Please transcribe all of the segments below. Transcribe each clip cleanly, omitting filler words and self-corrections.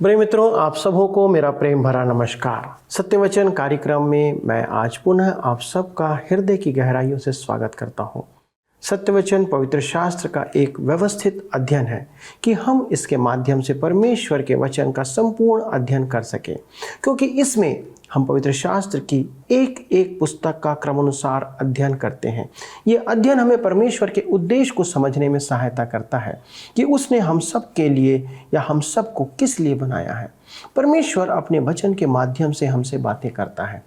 बड़े मित्रों, आप सबों को मेरा प्रेम भरा नमस्कार। सत्यवचन कार्यक्रम में मैं आज पुनः आप सबका हृदय की गहराइयों से स्वागत करता हूँ। सत्यवचन पवित्र शास्त्र का एक व्यवस्थित अध्ययन है कि हम इसके माध्यम से परमेश्वर के वचन का संपूर्ण अध्ययन कर सकें, क्योंकि इसमें हम पवित्र शास्त्र की एक एक पुस्तक का क्रमानुसार अध्ययन करते हैं। ये अध्ययन हमें परमेश्वर के उद्देश्य को समझने में सहायता करता है कि उसने हम सब के लिए या हम सब को किस लिए बनाया है। परमेश्वर अपने वचन के माध्यम से हमसे बातें करता है।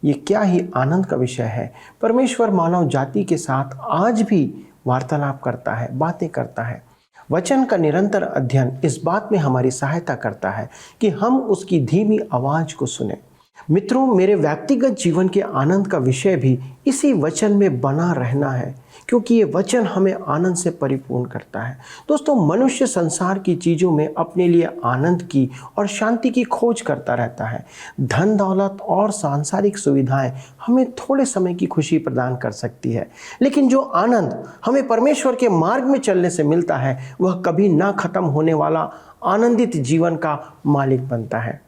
ये क्या ही आनंद का विषय है। परमेश्वर मानव जाति के साथ आज भी वार्तालाप करता है, बातें करता है। वचन का निरंतर अध्ययन इस बात में हमारी सहायता करता है कि हम उसकी धीमी आवाज को सुने। मित्रों, मेरे व्यक्तिगत जीवन के आनंद का विषय भी इसी वचन में बना रहना है, क्योंकि ये वचन हमें आनंद से परिपूर्ण करता है। दोस्तों, मनुष्य संसार की चीज़ों में अपने लिए आनंद की और शांति की खोज करता रहता है। धन दौलत और सांसारिक सुविधाएं हमें थोड़े समय की खुशी प्रदान कर सकती है, लेकिन जो आनंद हमें परमेश्वर के मार्ग में चलने से मिलता है वह कभी ना खत्म होने वाला आनंदित जीवन का मालिक बनता है।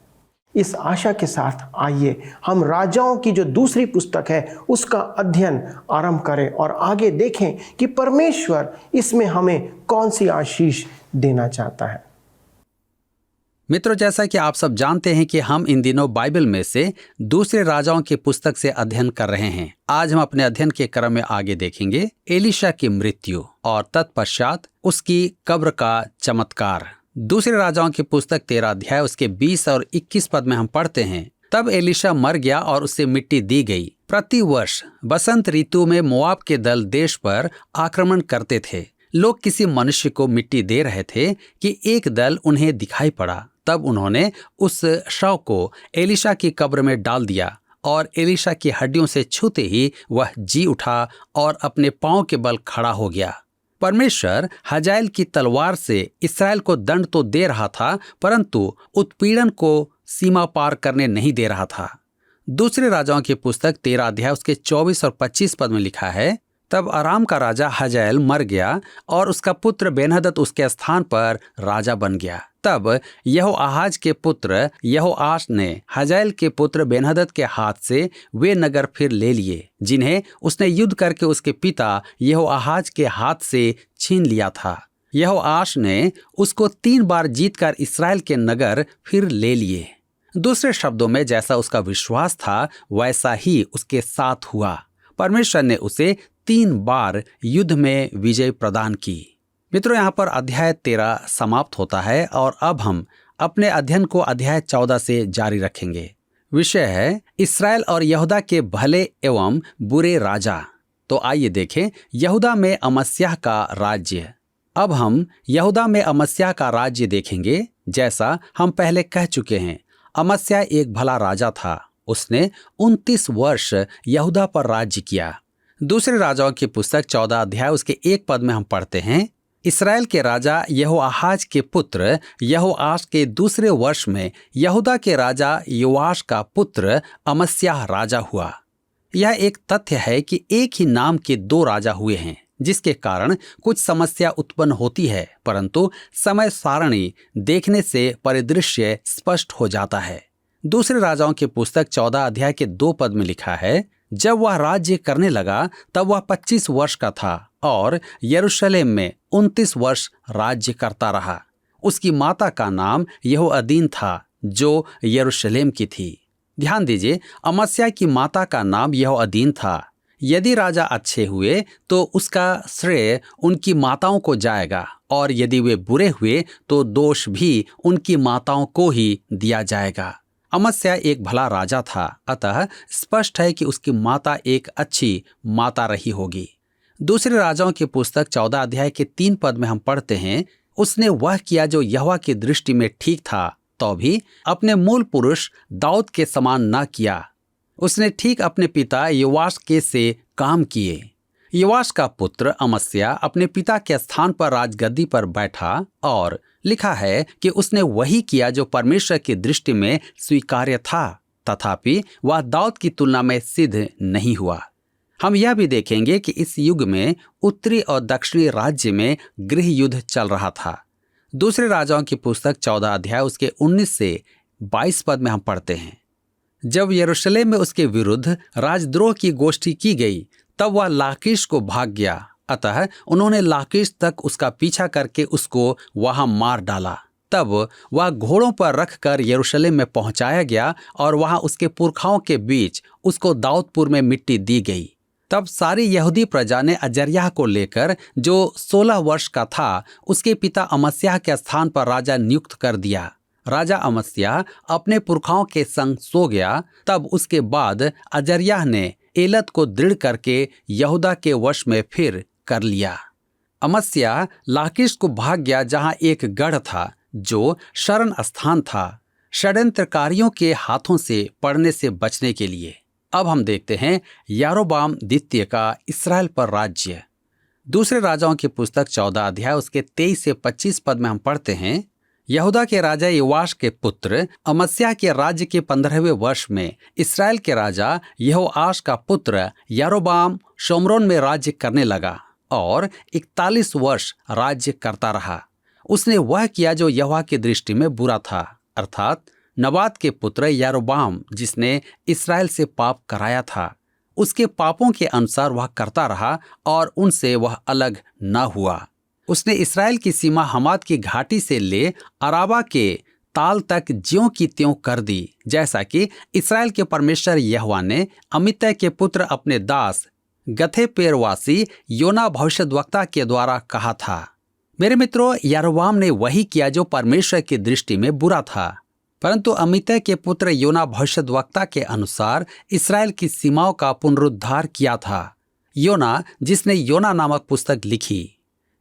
इस आशा के साथ आइए हम राजाओं की जो दूसरी पुस्तक है उसका अध्ययन आरंभ करें और आगे देखें कि परमेश्वर इसमें हमें कौन सी आशीष देना चाहता है। मित्रों, जैसा कि आप सब जानते हैं कि हम इन दिनों बाइबल में से दूसरे राजाओं की पुस्तक से अध्ययन कर रहे हैं। आज हम अपने अध्ययन के क्रम में आगे देखेंगे एलीशा की मृत्यु और तत्पश्चात उसकी कब्र का चमत्कार। दूसरे राजाओं की पुस्तक 13 अध्याय उसके 20 और 21 पद में हम पढ़ते हैं, तब एलीशा मर गया और उसे मिट्टी दी गई। प्रति वर्ष बसंत ऋतु में मोआब के दल देश पर आक्रमण करते थे। लोग किसी मनुष्य को मिट्टी दे रहे थे कि एक दल उन्हें दिखाई पड़ा। तब उन्होंने उस शव को एलीशा की कब्र में डाल दिया और एलीशा की हड्डियों से छूते ही वह जी उठा और अपने पांव के बल खड़ा हो गया। परमेश्वर हजाएल की तलवार से इस्राएल को दंड तो दे रहा था, परंतु उत्पीड़न को सीमा पार करने नहीं दे रहा था। दूसरे राजाओं की पुस्तक 13 अध्याय उसके 24 और 25 पद में लिखा है, तब अराम का राजा हजाएल मर गया और उसका पुत्र बेन्हदद उसके स्थान पर राजा बन गया। तब यहोआहाज के पुत्र यहोआश ने हजाएल के पुत्र बेन्हदद के हाथ से वे नगर फिर ले लिए जिन्हें उसने युद्ध करके उसके पिता यहोआहाज के हाथ से छीन लिया था। यहोआश ने उसको 3 बार जीतकर इस्राएल के नगर फिर ले लिए। दूसरे शब्दों में, जैसा उसका विश्वास था वैसा ही उसके साथ हुआ। परमेश्वर ने उसे 3 बार युद्ध में विजय प्रदान की। मित्रों, यहाँ पर अध्याय 13 समाप्त होता है और अब हम अपने अध्ययन को अध्याय 14 से जारी रखेंगे। विषय है इस्राएल और यहूदा के भले एवं बुरे राजा। तो आइए देखें यहूदा में अमस्याह का राज्य। अब हम यहूदा में अमस्याह का राज्य देखेंगे। जैसा हम पहले कह चुके हैं, अमस्याह एक भला राजा था। उसने 29 वर्ष यहूदा पर राज्य किया। दूसरे राजाओं की पुस्तक 14 अध्याय उसके 1 पद में हम पढ़ते हैं, इस्राएल के राजा यहोआहाज के पुत्र यहोआश के दूसरे वर्ष में यहूदा के राजा योआश का पुत्र अमस्याह राजा हुआ। यह एक तथ्य है कि एक ही नाम के 2 राजा हुए हैं, जिसके कारण कुछ समस्या उत्पन्न होती है, परंतु समय सारणी देखने से परिदृश्य स्पष्ट हो जाता है। दूसरे राजाओं की पुस्तक 14 अध्याय के 2 पद में लिखा है, जब वह राज्य करने लगा तब वह 25 वर्ष का था और यरूशलेम में 29 वर्ष राज्य करता रहा। उसकी माता का नाम यहोअदीन था, जो यरूशलेम की थी। ध्यान दीजिए, अमस्याह की माता का नाम यहोअदीन था। यदि राजा अच्छे हुए तो उसका श्रेय उनकी माताओं को जाएगा, और यदि वे बुरे हुए तो दोष भी उनकी माताओं को ही दिया जाएगा। अमस्याह एक भला राजा था, अतः स्पष्ट है कि उसकी माता एक अच्छी माता रही होगी। दूसरे राजाओं की पुस्तक 14 अध्याय के 3 पद में हम पढ़ते हैं, उसने वह किया जो यहोवा की दृष्टि में ठीक था, तो भी अपने मूल पुरुष दाऊद के समान न किया। उसने ठीक अपने पिता योआश के से काम किए। योआश का पुत्र अमस्याह अपने पिता के स्थान पर राजगद्दी पर बैठा, और लिखा है कि उसने वही किया जो परमेश्वर की दृष्टि में स्वीकार्य था, तथापि वह दाऊद की तुलना में सिद्ध नहीं हुआ। हम यह भी देखेंगे कि इस युग में उत्तरी और दक्षिणी राज्य में गृह युद्ध चल रहा था। दूसरे राजाओं की पुस्तक 14 अध्याय उसके 19 से 22 पद में हम पढ़ते हैं, जब यरूशलेम में उसके विरुद्ध राजद्रोह की गोष्ठी की गई तब वह लाकीश को भाग गया। अतः उन्होंने लाकीश तक उसका पीछा करके उसको वहां मार डाला। तब वह घोड़ों पर रखकर यरूशलेम में पहुंचाया गया और वहां उसके पुरखाओं के बीच उसको दाऊदपुर में मिट्टी दी गई। तब सारी यहूदी प्रजा ने अजर्याह को लेकर, जो 16 वर्ष का था, उसके पिता अमस्याह के स्थान पर राजा नियुक्त कर दिया। राजा अमस्याह अपने पुरखाओं के संग सो गया। तब उसके बाद अजर्याह ने एलत को दृढ़ करके यहूदा के वश में फिर कर लिया। अमस्याह लाकीश को भाग गया, जहां एक गढ़ था जो शरण स्थान था, षड्यंत्रकारियों के हाथों से पड़ने से बचने के लिए। अब हम देखते हैं यारोबाम द्वितीय का इस्राएल पर राज्य। दूसरे राजाओं की पुस्तक 14 अध्याय उसके 23 से 25 पद में हम पढ़ते हैं, यहूदा के राजा योआश के पुत्र अमस्याह के राज्य के 15वें वर्ष में इस्राएल के राजा यहोआश का पुत्र यारोबाम शोम्रोन में राज्य करने लगा और 41 वर्ष राज्य करता रहा। उसने वह किया जो यहोवा की दृष्टि में बुरा था, अर्थात नबात के पुत्र यारोबाम जिसने इस्राएल से पाप कराया था, उसके पापों के अनुसार वह करता रहा और उनसे वह अलग न हुआ। उसने इस्राएल की सीमा हमात की घाटी से ले अराबा के ताल तक ज्यों की त्यों कर दी, जैसा कि इस्राएल के परमेश्वर यहोवा ने अमित्तै के पुत्र अपने दास गथेपेरवासी योना भविष्यद्वक्ता के द्वारा कहा था। मेरे मित्रों, यारोबाम ने वही किया जो परमेश्वर की दृष्टि में बुरा था, परंतु अमित्तै के पुत्र योना भविष्यद्वक्ता के अनुसार इस्राएल की सीमाओं का पुनरुद्धार किया था। योना, जिसने योना नामक पुस्तक लिखी,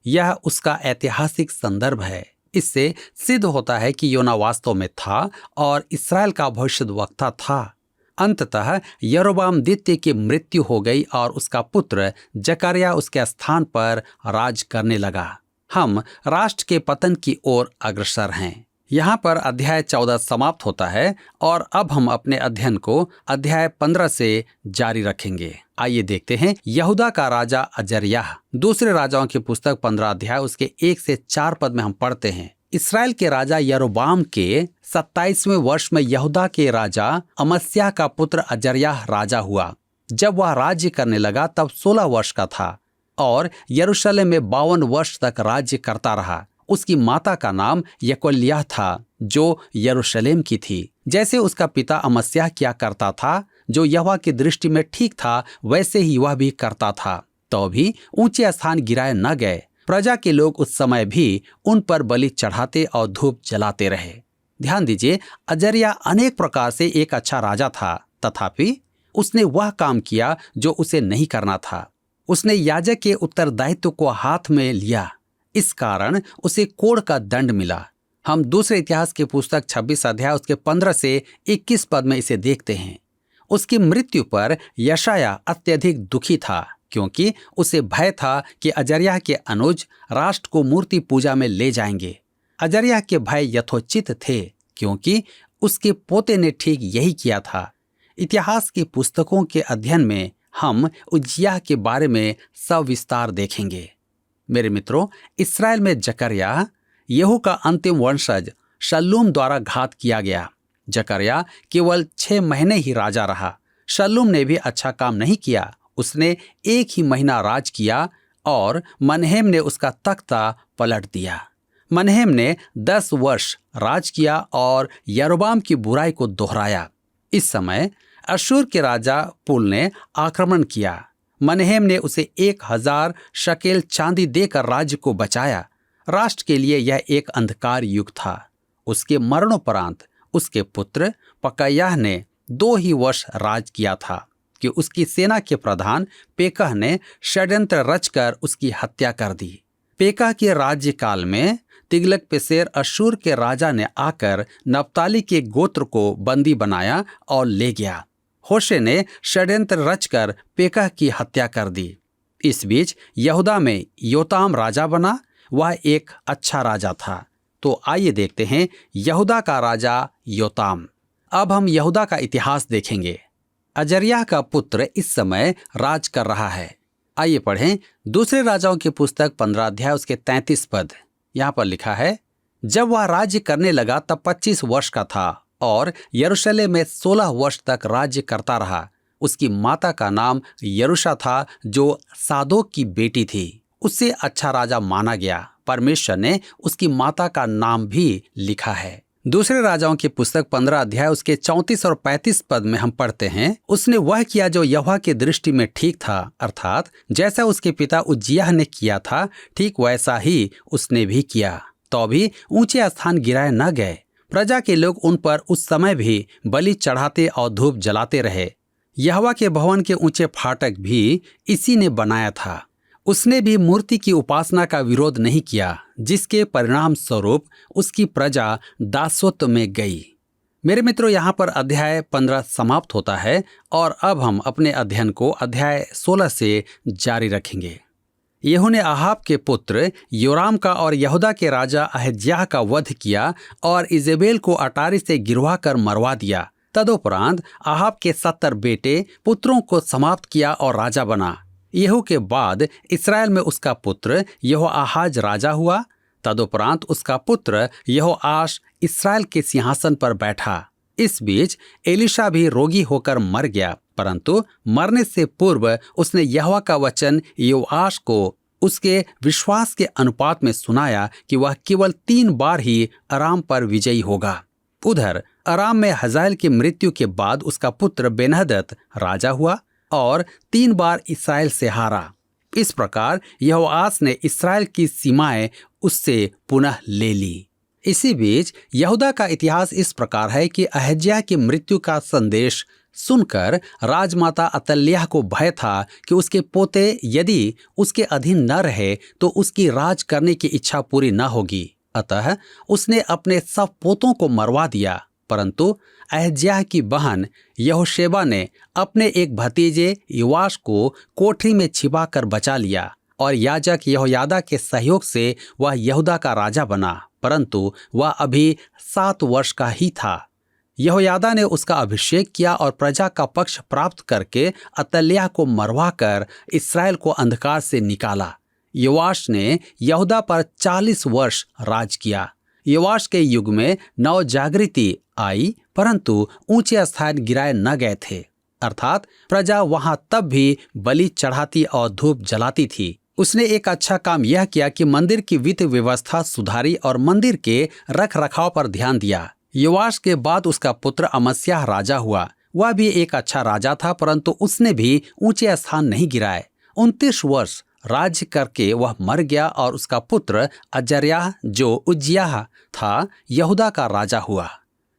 यह उसका ऐतिहासिक संदर्भ है। इससे सिद्ध होता है कि योना वास्तव में था और इस्राएल का भविष्यद्वक्ता था। अंततः यारोबाम द्वितीय की मृत्यु हो गई और उसका पुत्र जकर्याह उसके स्थान पर राज करने लगा। हम राष्ट्र के पतन की ओर अग्रसर हैं। यहाँ पर अध्याय 14 समाप्त होता है और अब हम अपने अध्ययन को अध्याय 15 से जारी रखेंगे। आइए देखते हैं यहूदा का राजा अजर्याह। दूसरे राजाओं की पुस्तक 15 अध्याय उसके 1 से 4 पद में हम पढ़ते हैं, इस्राएल के राजा यारोबाम के 27वें वर्ष में यहूदा के राजा अमस्याह का पुत्र अजर्याह राजा हुआ। जब वह राज्य करने लगा तब 16 वर्ष का था और यरूशलेम में 52 वर्ष तक राज्य करता रहा। उसकी माता का नाम यकोल्याह था, जो यरूशलेम की थी। जैसे उसका पिता अमस्याह किया करता था, जो यहोवा की दृष्टि में ठीक था, वैसे ही वह भी करता था। तो भी ऊंचे स्थान गिराए न गए। प्रजा के लोग उस समय भी उन पर बलि चढ़ाते और धूप जलाते रहे। ध्यान दीजिए, अजर्याह अनेक प्रकार से एक अच्छा राजा था, तथापि उसने वह काम किया जो उसे नहीं करना था। उसने याजक के उत्तरदायित्व को हाथ में लिया, इस कारण उसे कोढ़ का दंड मिला। हम दूसरे इतिहास की पुस्तक 26 अध्याय उसके 15 से 21 पद में इसे देखते हैं। उसकी मृत्यु पर यशायाह अत्यधिक दुखी था, क्योंकि उसे भय था कि अजर्याह के अनुज राष्ट्र को मूर्ति पूजा में ले जाएंगे। अजर्याह के भय यथोचित थे, क्योंकि उसके पोते ने ठीक यही किया था। इतिहास की पुस्तकों के अध्ययन में हम उज्जियाह के बारे में सविस्तार देखेंगे। मेरे मित्रों, इस्राएल में जकर्याह येहू का अंतिम वंशज शल्लूम द्वारा घात किया गया। जकर्याह केवल 6 महीने ही राजा रहा। शल्लूम ने भी अच्छा काम नहीं किया। उसने 1 ही महीना राज किया और मनहेम ने उसका तख्ता पलट दिया। मनहेम ने 10 वर्ष राज किया और यारोबाम की बुराई को दोहराया। इस समय अश्शूर के राजा पुल ने आक्रमण किया। मनहेम ने उसे 1000 शकेल चांदी देकर राज्य को बचाया। राष्ट्र के लिए यह एक अंधकार युग था। उसके मरणोपरांत उसके पुत्र पकयाह ने 2 ही वर्ष राज किया था कि उसकी सेना के प्रधान पेकह ने षड्यंत्र रचकर उसकी हत्या कर दी। पेकह के राज्यकाल में तिग्लत-पिलेसर अश्शूर के राजा ने आकर नप्ताली के गोत्र को बंदी बनाया और ले गया। होशे ने षड्यंत्र रचकर पेकह की हत्या कर दी। इस बीच यहूदा में योताम राजा बना। वह एक अच्छा राजा था। तो आइए देखते हैं यहूदा का राजा योताम। अब हम यहूदा का इतिहास देखेंगे। अजर्याह का पुत्र इस समय राज कर रहा है। आइए पढ़ें दूसरे राजाओं की पुस्तक 15 अध्याय उसके 33 पद। यहाँ पर लिखा है, जब वह राज्य करने लगा तब 25 वर्ष का था और यरूशलेम में 16 वर्ष तक राज्य करता रहा। उसकी माता का नाम यरूशा था, जो सादोक की बेटी थी। उससे अच्छा राजा माना गया। परमेश्वर ने उसकी माता का नाम भी लिखा है। दूसरे राजाओं की पुस्तक 15 अध्याय उसके 34 और 35 पद में हम पढ़ते हैं, उसने वह किया जो यहोवा की दृष्टि में ठीक था, अर्थात जैसा उसके पिता उज्जियाह ने किया था ठीक वैसा ही उसने भी किया। तो भी ऊंचे स्थान गिराए न गए। प्रजा के लोग उन पर उस समय भी बलि चढ़ाते और धूप जलाते रहे। यहोवा के भवन के ऊंचे फाटक भी इसी ने बनाया था। उसने भी मूर्ति की उपासना का विरोध नहीं किया, जिसके परिणाम स्वरूप उसकी प्रजा दासत्व में गई। मेरे मित्रों, यहाँ पर अध्याय 15 समाप्त होता है और अब हम अपने अध्ययन को अध्याय 16 से जारी रखेंगे। यहू ने आहाब के पुत्र योराम का और यहूदा के राजा अहज्याह का वध किया और इजेबेल को अटारी से गिरवा कर मरवा दिया। तदुपरांत आहाब के 70 बेटे पुत्रों को समाप्त किया और राजा बना। यहू के बाद इस्राएल में उसका पुत्र यहोआहाज राजा हुआ। तदुपरांत उसका पुत्र यहोआश इस्राएल के सिंहासन पर बैठा। इस बीच एलीशा भी रोगी होकर मर गया, परंतु मरने से पूर्व उसने यहोवा का वचन योआश को उसके विश्वास के अनुपात में सुनाया कि वह केवल 3 बार ही अराम पर विजयी होगा। उधर अराम में हजाएल की मृत्यु के बाद उसका पुत्र बेन्हदद राजा हुआ और 3 बार इस्राएल से हारा। इस प्रकार यहोआश ने इस्राएल की सीमाएं उससे पुनः ले ली। इसी बीच यहूदा का इतिहास इस प्रकार है कि अहज्याह की मृत्यु का संदेश सुनकर राजमाता अतल्याह को भय था कि उसके पोते यदि उसके अधीन न रहे तो उसकी राज करने की इच्छा पूरी न होगी। अतः उसने अपने सब पोतों को मरवा दिया। परंतु अहज्याह की बहन यहोशेबा ने अपने एक भतीजे योआश को कोठरी में छिपा कर बचा लिया और याजक यहोयादा के सहयोग से वह यहूदा का राजा बना, परंतु वह अभी 7 वर्ष का ही था। यहोयादा ने उसका अभिषेक किया और प्रजा का पक्ष प्राप्त करके अतल्याह को मरवा कर इस्राएल को अंधकार से निकाला। योआश ने यहूदा पर 40 वर्ष राज किया। योआश के युग में नव जागृति आई, परंतु ऊंचे स्थान गिराए न गए थे, अर्थात प्रजा वहां तब भी बलि चढ़ाती और धूप जलाती थी। उसने एक अच्छा काम यह किया कि मंदिर की वित्त व्यवस्था सुधारी और मंदिर के रख रखाव पर ध्यान दिया। योआश के बाद उसका पुत्र अमस्याह राजा हुआ। वह भी एक अच्छा राजा था, परंतु उसने भी ऊंचे स्थान नहीं गिराए। 29 वर्ष राज्य करके वह मर गया और उसका पुत्र अजर्याह जो उज्जियाह था यहूदा का राजा हुआ।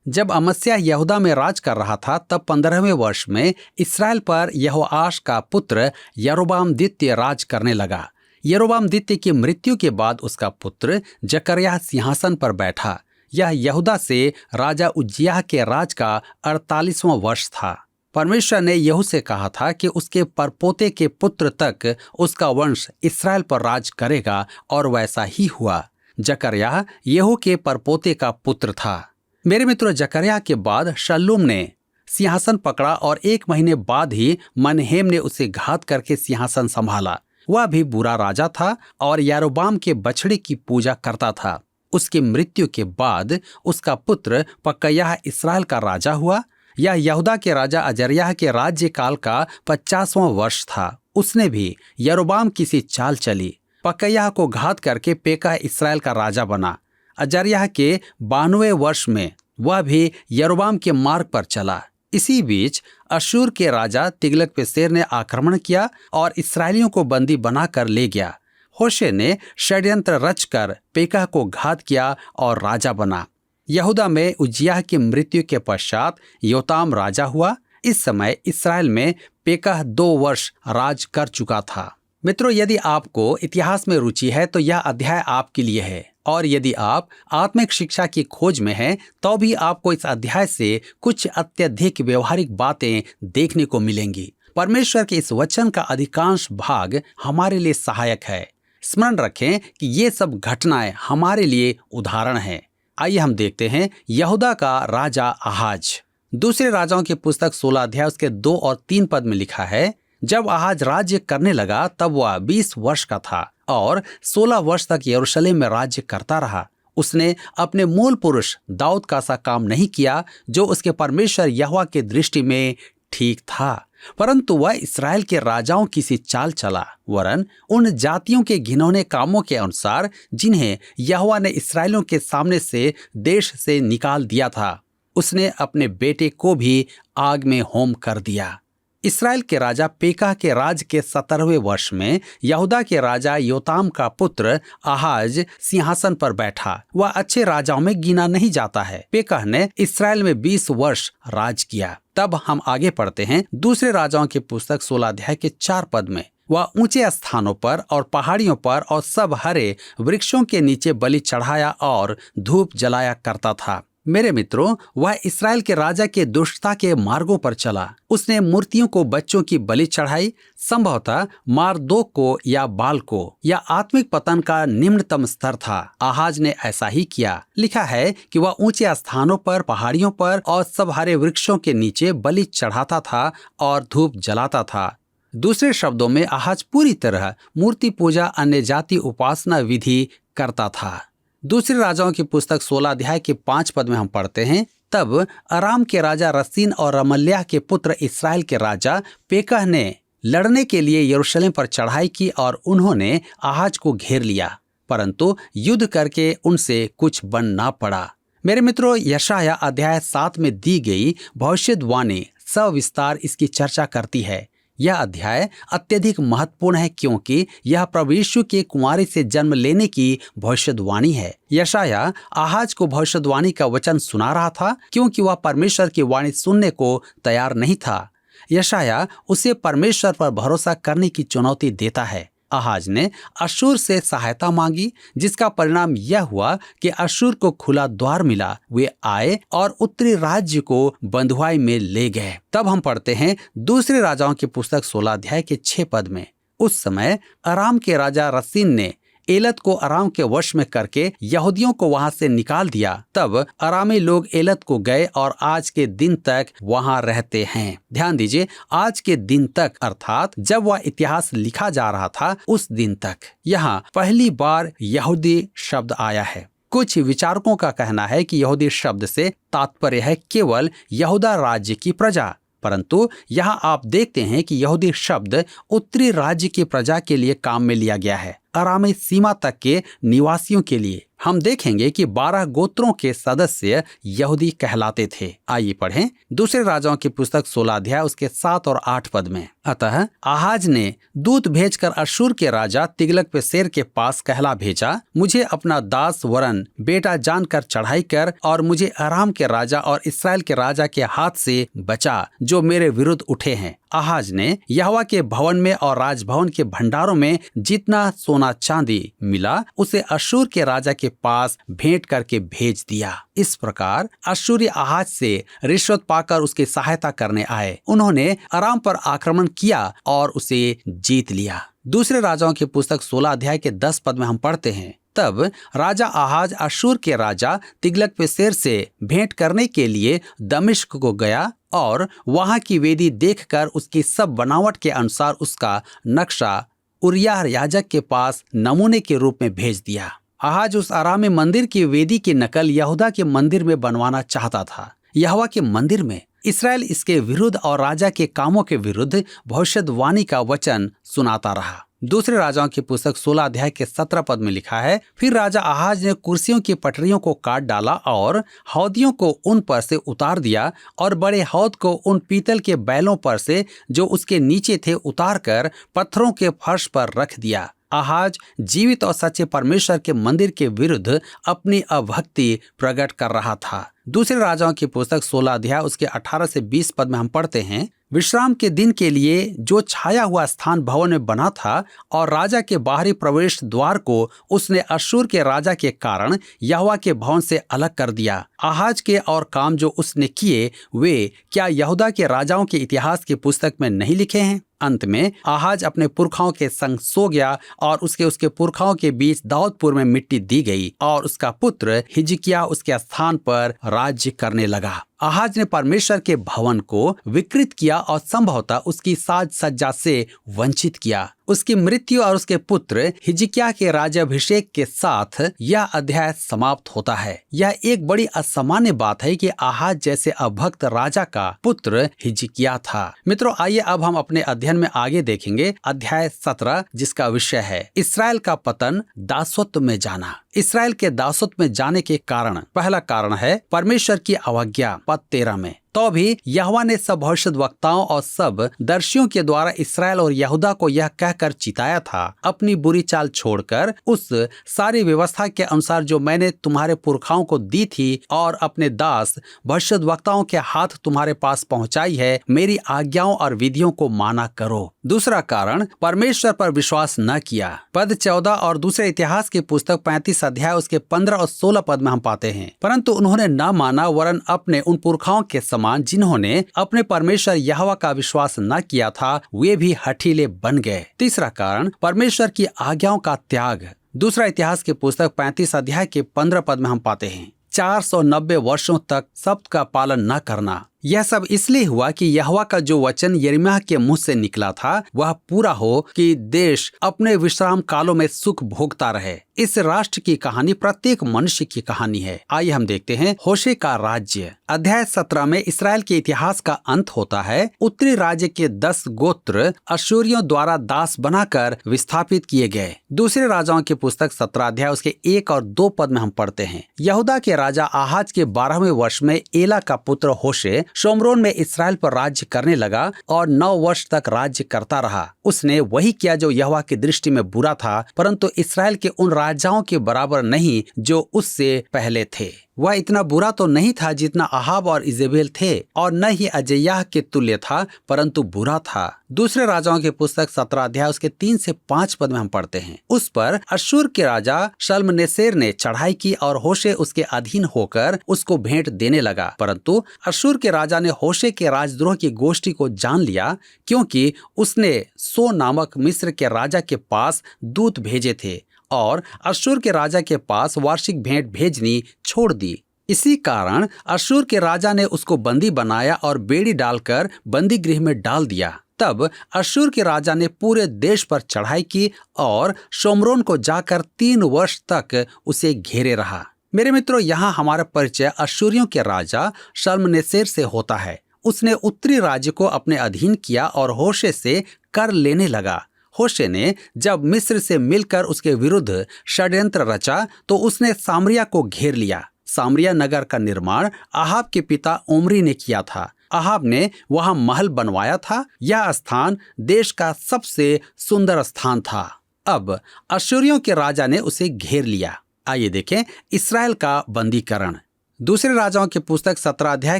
जब अमस्याह यहूदा में राज कर रहा था तब 15वें वर्ष में इस्राएल पर यहोआश का पुत्र यरोबाम द्वितीय राज करने लगा। यरोबाम द्वितीय की मृत्यु के बाद उसका पुत्र जकर्याह सिंहासन पर बैठा। यह यहूदा से राजा उज्जियाह के राज का 48वां वर्ष था। परमेश्वर ने यहू से कहा था कि उसके परपोते के पुत्र तक उसका वंश इस्राएल पर राज करेगा, और वैसा ही हुआ। जकर्याह यहू के परपोते का पुत्र था। मेरे मित्रों, जकर्याह के बाद शल्लूम ने सिंहासन पकड़ा और 1 महीने बाद ही मनहेम ने उसे घात करके सिंहासन संभाला। वह भी बुरा राजा था और यारोबाम के बछड़े की पूजा करता था। उसकी मृत्यु के बाद उसका पुत्र पकयाह इस्राएल का राजा हुआ। यह यहूदा के राजा अजर्याह के राज्यकाल का 50वां वर्ष था। उसने भी यारोबाम की सी चाल चली। पकयाह को घात करके पेकह इस्राएल का राजा बना। अजर्याह के 92वें वर्ष में वह भी यारोबाम के मार्ग पर चला। इसी बीच अशूर के राजा तिग्लत-पिलेसर ने आक्रमण किया और इस्राएलियों को बंदी बनाकर ले गया। होशे ने षड्यंत्र रचकर पेकह को घात किया और राजा बना। यहूदा में उज्जियाह की मृत्यु के पश्चात योताम राजा हुआ। इस समय इस्राएल में पेकह 2 वर्ष राज कर चुका था। मित्रों, यदि आपको इतिहास में रुचि है तो यह अध्याय आपके लिए है, और यदि आप आत्मिक शिक्षा की खोज में हैं तो भी आपको इस अध्याय से कुछ अत्यधिक व्यवहारिक बातें देखने को मिलेंगी। परमेश्वर के इस वचन का अधिकांश भाग हमारे लिए सहायक है। स्मरण रखें कि ये सब घटनाएं हमारे लिए उदाहरण हैं। आइए हम देखते हैं यहूदा का राजा आहाज। दूसरे राजाओं की पुस्तक 16 अध्याय उसके 2 और 3 पद में लिखा है, जब आहाज राज्य करने लगा तब वह 20 वर्ष का था और 16 वर्ष तक यरूशलेम में राज्य करता रहा। उसने अपने मूल पुरुष दाऊद का सा काम नहीं किया जो उसके परमेश्वर यहोवा की दृष्टि में ठीक था, परंतु वह इस्राएल के राजाओं की सी चाल चला, वरन उन जातियों के घिनौने कामों के अनुसार जिन्हें यहोवा ने इस्राएलियों के सामने से देश से निकाल दिया था। उसने अपने बेटे को भी आग में होम कर दिया। इस्राएल के राजा पेकह के राज के 17वें वर्ष में यहूदा के राजा योताम का पुत्र आहाज सिंहासन पर बैठा। वह अच्छे राजाओं में गिना नहीं जाता है। पेकह ने इस्राएल में 20 वर्ष राज किया। तब हम आगे पढ़ते हैं दूसरे राजाओं की पुस्तक 16 अध्याय के 4 पद में। वह ऊंचे स्थानों पर और पहाड़ियों पर और सब हरे वृक्षों के नीचे बलि चढ़ाया और धूप जलाया करता था। मेरे मित्रों, वह इस्राएल के राजा के दुष्टता के मार्गों पर चला। उसने मूर्तियों को बच्चों की बलि चढ़ाई, संभवतः मारदोक को या बाल को। यह आत्मिक पतन का निम्नतम स्तर था। आहाज ने ऐसा ही किया। लिखा है कि वह ऊंचे स्थानों पर, पहाड़ियों पर और सब हरे वृक्षों के नीचे बलि चढ़ाता था और धूप जलाता था। दूसरे शब्दों में आहाज पूरी तरह मूर्ति पूजा, अन्य जाति उपासना विधि करता था। दूसरे राजाओं की पुस्तक 16 अध्याय के 5 पद में हम पढ़ते हैं, तब अराम के राजा रसीन और रमल्याह के पुत्र इस्राएल के राजा पेकह ने लड़ने के लिए यरूशलेम पर चढ़ाई की और उन्होंने आहाज को घेर लिया, परंतु युद्ध करके उनसे कुछ बन ना पड़ा। मेरे मित्रों, यशाया अध्याय 7 में दी गई भविष्यवाणी सविस्तार इसकी चर्चा करती है। यह अध्याय अत्यधिक महत्वपूर्ण है क्योंकि यह प्रभु यीशु के कुंवारी से जन्म लेने की भविष्यवाणी है। यशाया आहाज को भविष्यवाणी का वचन सुना रहा था क्योंकि वह परमेश्वर की वाणी सुनने को तैयार नहीं था। यशाया उसे परमेश्वर पर भरोसा करने की चुनौती देता है। आहाज ने अश्शूर से सहायता मांगी, जिसका परिणाम यह हुआ कि अश्शूर को खुला द्वार मिला। वे आए और उत्तरी राज्य को बंधुआई में ले गए। तब हम पढ़ते हैं दूसरे राजाओं की पुस्तक 16 अध्याय के 6 पद में। उस समय अराम के राजा रसीन ने एलत को अराम के वश में करके यहूदियों को वहां से निकाल दिया। तब अरामी लोग एलत को गए और आज के दिन तक वहां रहते हैं। ध्यान दीजिए, आज के दिन तक, अर्थात जब वह इतिहास लिखा जा रहा था उस दिन तक। यहाँ पहली बार यहूदी शब्द आया है। कुछ विचारकों का कहना है कि यहूदी शब्द से तात्पर्य है केवल यहूदा राज्य की प्रजा, परंतु यहाँ आप देखते हैं कि यहूदी शब्द उत्तरी राज्य की प्रजा के लिए काम में लिया गया है, अरामी सीमा तक के निवासियों के लिए। हम देखेंगे कि 12 गोत्रों के सदस्य यहूदी कहलाते थे। आइए पढ़ें दूसरे राजाओं की पुस्तक 16 अध्याय उसके 7 और 8 पद में। अतः आहाज ने दूत भेजकर अश्शूर के राजा तिग्लत-पिलेसर के पास कहला भेजा, मुझे अपना दास वरन बेटा जानकर चढ़ाई कर और मुझे अराम के राजा और इस्राएल के राजा के हाथ से बचा जो मेरे विरुद्ध उठे हैं। आहाज ने यहोवा के भवन में और राजभवन के भंडारों में जितना सोना चांदी मिला उसे अश्शूर के राजा के पास भेंट करके भेज दिया। इस प्रकार अश्शूरी आहाज से रिश्वत पाकर उसकी सहायता करने आए। उन्होंने अराम पर आक्रमण किया और उसे जीत लिया। दूसरे राजाओं की पुस्तक 16 अध्याय के 10 पद में हम पढ़ते हैं, तब राजा आहाज अश्शूर के राजा तिग्लत-पिलेसर से भेंट करने के लिए दमिश्क को गया और वहां की वेदी देखकर उसकी सब बनावट के अनुसार उसका नक्शा उरिय्याह याजक के पास नमूने के रूप में भेज दिया। आहाज उस अरामी मंदिर की वेदी की नकल यहूदा के मंदिर में बनवाना चाहता था। यहोवा के मंदिर में इस्राएल इसके विरुद्ध और राजा के कामों के विरुद्ध भविष्यवाणी का वचन सुनाता रहा। दूसरे राजाओं की पुस्तक 16 अध्याय के 17 पद में लिखा है, फिर राजा आहाज ने कुर्सियों की पटरियों को काट डाला और हौदियों को उन पर से उतार दिया और बड़े हौद को उन पीतल के बैलों पर से जो उसके नीचे थे उतार कर पत्थरों के फर्श पर रख दिया। आहाज जीवित और सच्चे परमेश्वर के मंदिर के विरुद्ध अपनी अभक्ति प्रकट कर रहा था। दूसरे राजाओं की पुस्तक 16 अध्याय उसके 18 से 20 पद में हम पढ़ते हैं, विश्राम के दिन के लिए जो छाया हुआ स्थान भवन में बना था और राजा के बाहरी प्रवेश द्वार को उसने अश्शूर के राजा के कारण यहोवा के भवन से अलग कर दिया। आहाज के और काम जो उसने किए वे क्या यहूदा के राजाओं के इतिहास की पुस्तक में नहीं लिखे हैं? अंत में आहाज अपने पुरखाओं के संग सो गया और उसके पुरखाओं के बीच दाऊदपुर में मिट्टी दी गई और उसका पुत्र हिजकिय्याह उसके स्थान पर राज्य करने लगा। आहाज ने परमेश्वर के भवन को विकृत किया और संभवतः उसकी साज सज्जा से वंचित किया। उसकी मृत्यु और उसके पुत्र हिजकिय्याह के राज्याभिषेक के साथ यह अध्याय समाप्त होता है। यह एक बड़ी असामान्य बात है कि आहाज जैसे अभक्त राजा का पुत्र हिजकिय्याह था। मित्रों, आइए अब हम अपने अध्ययन में आगे देखेंगे अध्याय 17, जिसका विषय है इसराइल का पतन, दासत्व में जाना। इसराइल के दासत्व में जाने के कारण, पहला कारण है परमेश्वर की अवज्ञा। पद 13 में तो भी यहोवा ने सब भविष्यद्वक्ताओं और सब दर्शियों के द्वारा इसराइल और यहूदा को यह कहकर चिताया था, अपनी बुरी चाल छोड़कर उस सारी व्यवस्था के अनुसार जो मैंने तुम्हारे पुरखाओं को दी थी और अपने दास भविष्यद्वक्ताओं के हाथ तुम्हारे पास पहुंचाई है, मेरी आज्ञाओं और विधियों को माना करो। दूसरा कारण, परमेश्वर पर विश्वास न किया। पद 14 और दूसरे इतिहास की पुस्तक 35 अध्याय उसके 15 और 16 पद में हम पाते हैं, परंतु उन्होंने न माना, वरन अपने उन पुरखाओं के जिन्होंने अपने परमेश्वर यहोवा का विश्वास न किया था, वे भी हठीले बन गए। तीसरा कारण, परमेश्वर की आज्ञाओं का त्याग। दूसरा इतिहास की पुस्तक 35 अध्याय के 15 पद में हम पाते हैं, 490 वर्षों तक शब्द का पालन न करना। यह सब इसलिए हुआ कि यहोवा का जो वचन यिर्मयाह के मुंह से निकला था वह पूरा हो कि देश अपने विश्राम कालों में सुख भोगता रहे। इस राष्ट्र की कहानी प्रत्येक मनुष्य की कहानी है। आइए हम देखते हैं होशे का राज्य। अध्याय 17 में इसराइल के इतिहास का अंत होता है। उत्तरी राज्य के 10 गोत्र अश्शूरियों द्वारा दास बनाकर विस्थापित किए गए। दूसरे राजाओं की पुस्तक 17 अध्याय उसके 1 और 2 पद में हम पढ़ते हैं, यहूदा के राजा आहाज के 12वें वर्ष में एला का पुत्र होशे शोम्रोन में इसराइल पर राज्य करने लगा और 9 वर्ष तक राज्य करता रहा। उसने वही किया जो यहोवा की दृष्टि में बुरा था, परंतु इसराइल के उन राजाओं के बराबर नहीं जो उससे पहले थे। वह इतना बुरा तो नहीं था जितना अहाब और इजेबेल थे, और न ही अजय्याह के तुल्य था, परंतु बुरा था। दूसरे राजाओं की पुस्तक 17 अध्याय उसके 3 से 5 पद में हम पढ़ते हैं, उस पर अश्शूर के राजा शल्मनेसेर ने चढ़ाई की और होशे उसके अधीन होकर उसको भेंट देने लगा। परंतु अश्शूर के राजा ने होशे के राजद्रोह की गोष्ठी को जान लिया, क्योंकि उसने सो नामक मिस्र के राजा के पास दूत भेजे थे और अश्शूर के राजा के पास वार्षिक भेंट भेजनी छोड़ दी। इसी कारण अश्शूर के राजा ने उसको बंदी बनाया और बेड़ी डालकर बंदी गृह में डाल दिया। तब अश्शूर के राजा ने पूरे देश पर चढ़ाई की और शोम्रोन को जाकर 3 वर्ष तक उसे घेरे रहा। मेरे मित्रों, यहाँ हमारा परिचय अश्शूरियों के राजा शल्मनेसेर से होता है। उसने उत्तरी राज्य को अपने अधीन किया और होशे से कर लेने लगा। होशे ने जब मिस्र से मिलकर उसके विरुद्ध षड्यंत्र रचा तो उसने सामरिया को घेर लिया। सामरिया नगर का निर्माण अहाब के पिता ओमरी ने किया था। अहाब ने वहां महल बनवाया था। यह स्थान देश का सबसे सुंदर स्थान था। अब अश्शूरियों के राजा ने उसे घेर लिया। आइए देखें इसराइल का बंदीकरण। दूसरे राजाओं की पुस्तक 17 अध्याय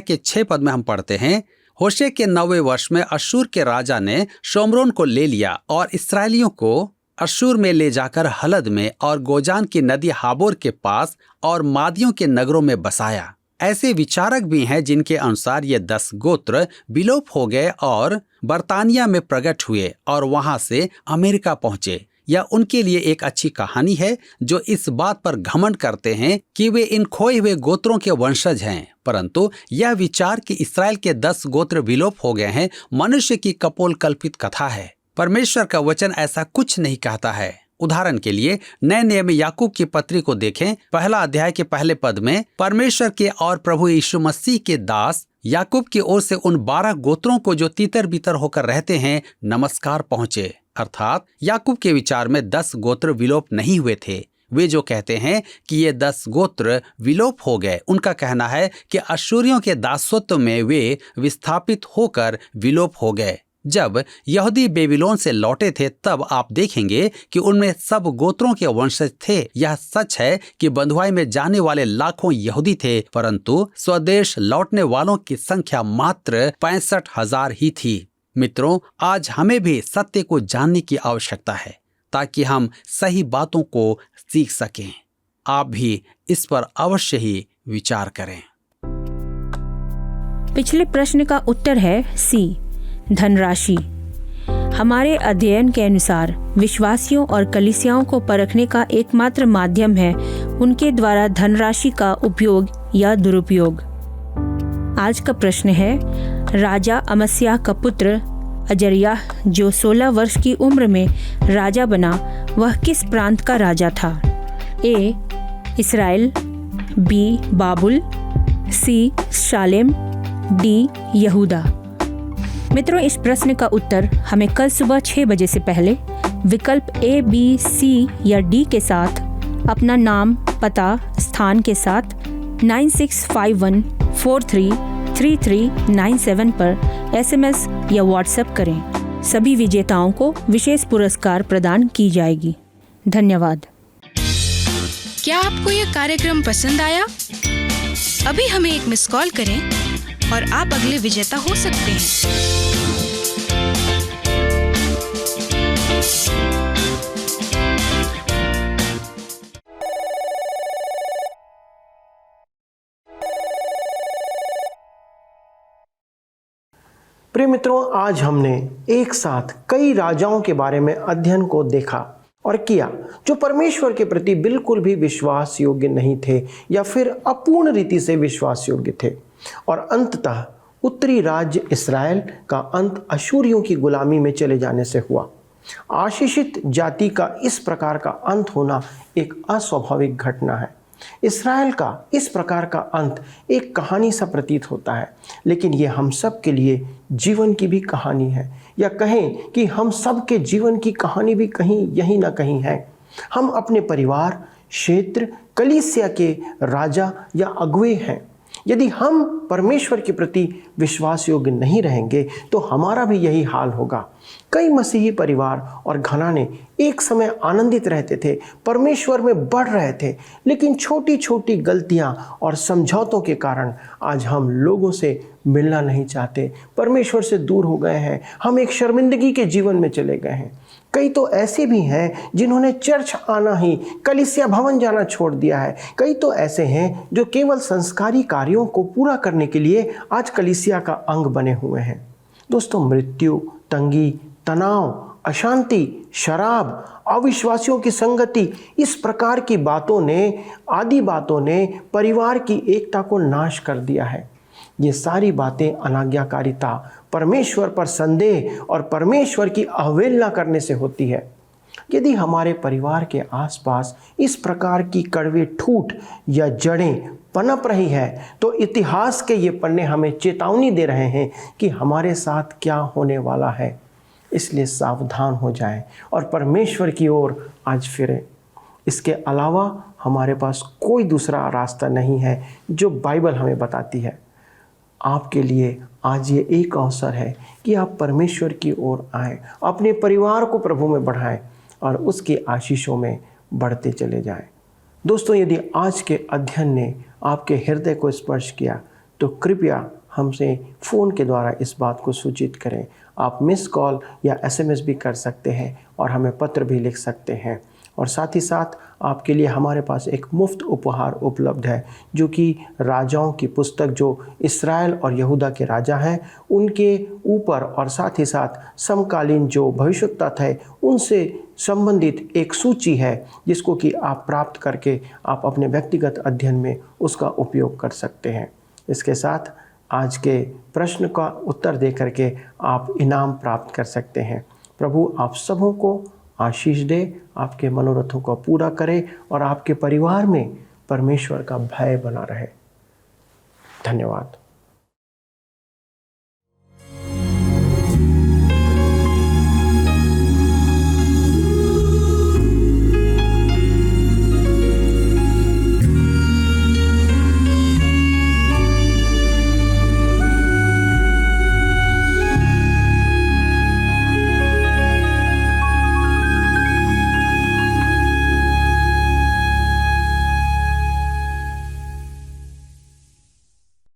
के 6 पद में हम पढ़ते हैं, होशे के 9वें वर्ष में अश्शूर के राजा ने शोम्रोन को ले लिया और इसराइलियों को अश्शूर में ले जाकर हलद में और गोजान की नदी हाबोर के पास और मादियों के नगरों में बसाया। ऐसे विचारक भी हैं जिनके अनुसार ये 10 गोत्र विलोप हो गए और बर्तानिया में प्रकट हुए और वहां से अमेरिका पहुंचे। यह उनके लिए एक अच्छी कहानी है जो इस बात पर घमंड करते हैं कि वे इन खोए हुए गोत्रों के वंशज हैं। परंतु यह विचार कि इसराइल के 10 गोत्र विलोप हो गए हैं मनुष्य की कपोल कल्पित कथा है। परमेश्वर का वचन ऐसा कुछ नहीं कहता है। उदाहरण के लिए नए नियम में याकूब की पत्री को देखें। 1 अध्याय के पहले पद में परमेश्वर के और प्रभु यीशु मसीह के दास याकूब की ओर से उन 12 गोत्रों को जो तीतर बीतर होकर रहते हैं नमस्कार पहुंचे। अर्थात याकूब के विचार में 10 गोत्र विलोप नहीं हुए थे। वे जो कहते हैं कि ये 10 गोत्र विलोप हो गए, उनका कहना है कि अश्शूरियों के दासत्व में वे विस्थापित होकर विलोप हो गए। जब यहूदी बेबीलोन से लौटे थे तब आप देखेंगे कि उनमें सब गोत्रों के वंशज थे। यह सच है कि बंधुआई में जाने वाले लाखों यहूदी थे, परंतु स्वदेश लौटने वालों की संख्या मात्र 65,000 ही थी। मित्रों, आज हमें भी सत्य को जानने की आवश्यकता है ताकि हम सही बातों को सीख सकें। आप भी इस पर अवश्य ही विचार करें। पिछले प्रश्न का उत्तर है सी, धनराशि। हमारे अध्ययन के अनुसार विश्वासियों और कलीसियाओं को परखने का एकमात्र माध्यम है उनके द्वारा धनराशि का उपयोग या दुरुपयोग। आज का प्रश्न है, राजा अमस्याह का पुत्र अजर्याह जो 16 वर्ष की उम्र में राजा बना, वह किस प्रांत का राजा था? ए. Israel, B. बाबुल, सी. शालेम, डी. यहूदा। मित्रों, इस प्रश्न का उत्तर हमें कल सुबह 6 बजे से पहले विकल्प ए, बी, सी या डी के साथ अपना नाम, पता, स्थान के साथ 9651433397 पर SMS या व्हाट्सएप करें। सभी विजेताओं को विशेष पुरस्कार प्रदान की जाएगी। धन्यवाद। क्या आपको यह कार्यक्रम पसंद आया? अभी हमें एक मिस कॉल करें और आप अगले विजेता हो सकते हैं। प्रिय मित्रों, आज हमने एक साथ कई राजाओं के बारे में अध्ययन को देखा और किया जो परमेश्वर के प्रति बिल्कुल भी विश्वास योग्य नहीं थे या फिर अपूर्ण रीति से विश्वास योग्य थे। और अंततः उत्तरी राज्य इस्राएल का अंत अशूरियों की गुलामी में चले जाने से हुआ। आशीषित जाति का इस प्रकार का अंत होना एक अस्वाभाविक घटना है। इस्राएल का इस प्रकार का अंत एक कहानी सा प्रतीत होता है, लेकिन ये हम सब के लिए जीवन की भी कहानी है, या कहें कि हम सब के जीवन की कहानी भी कहीं यहीं ना कहीं है। हम अपने परिवार, क्षेत्र, कलीसिया के राजा या अगुवे हैं। यदि हम परमेश्वर के प्रति विश्वास योग्य नहीं रहेंगे तो हमारा भी यही हाल होगा। कई मसीही परिवार और घराने एक समय आनंदित रहते थे, परमेश्वर में बढ़ रहे थे, लेकिन छोटी छोटी गलतियां और समझौतों के कारण आज हम लोगों से मिलना नहीं चाहते, परमेश्वर से दूर हो गए हैं, हम एक शर्मिंदगी के जीवन में चले गए हैं। कई तो ऐसे भी हैं जिन्होंने चर्च आना ही, कलीसिया भवन जाना छोड़ दिया है। कई तो ऐसे हैं जो केवल संस्कारी कार्यों को पूरा करने के लिए आज कलीसिया का अंग बने हुए हैं। दोस्तों, मृत्यु, तंगी, तनाव, अशांति, शराब, अविश्वासियों की संगति, इस प्रकार की आदि बातों ने परिवार की एकता को नाश कर दिया है। ये सारी बातें अनाज्ञाकारिता, परमेश्वर पर संदेह और परमेश्वर की अवहेलना करने से होती है। यदि हमारे परिवार के आसपास इस प्रकार की कड़वे ठूठ या जड़ें पनप रही है तो इतिहास के ये पन्ने हमें चेतावनी दे रहे हैं कि हमारे साथ क्या होने वाला है। इसलिए सावधान हो जाएं और परमेश्वर की ओर आज फिरें। इसके अलावा हमारे पास कोई दूसरा रास्ता नहीं है जो बाइबल हमें बताती है। आपके लिए आज ये एक अवसर है कि आप परमेश्वर की ओर आएं, अपने परिवार को प्रभु में बढ़ाएं और उसकी आशीषों में बढ़ते चले जाएं। दोस्तों, यदि आज के अध्ययन ने आपके हृदय को स्पर्श किया तो कृपया हमसे फ़ोन के द्वारा इस बात को सूचित करें। आप मिस कॉल या SMS भी कर सकते हैं और हमें पत्र भी लिख सकते हैं। और साथ ही साथ आपके लिए हमारे पास एक मुफ्त उपहार उपलब्ध है, जो कि राजाओं की पुस्तक, जो इस्राएल और यहूदा के राजा हैं उनके ऊपर, और साथ ही साथ समकालीन जो भविष्यवक्ता थे उनसे संबंधित एक सूची है, जिसको कि आप प्राप्त करके आप अपने व्यक्तिगत अध्ययन में उसका उपयोग कर सकते हैं। इसके साथ आज के प्रश्न का उत्तर दे करके आप इनाम प्राप्त कर सकते हैं। प्रभु आप सबों को आशीष दे, आपके मनोरथों को पूरा करे और आपके परिवार में परमेश्वर का भय बना रहे। धन्यवाद।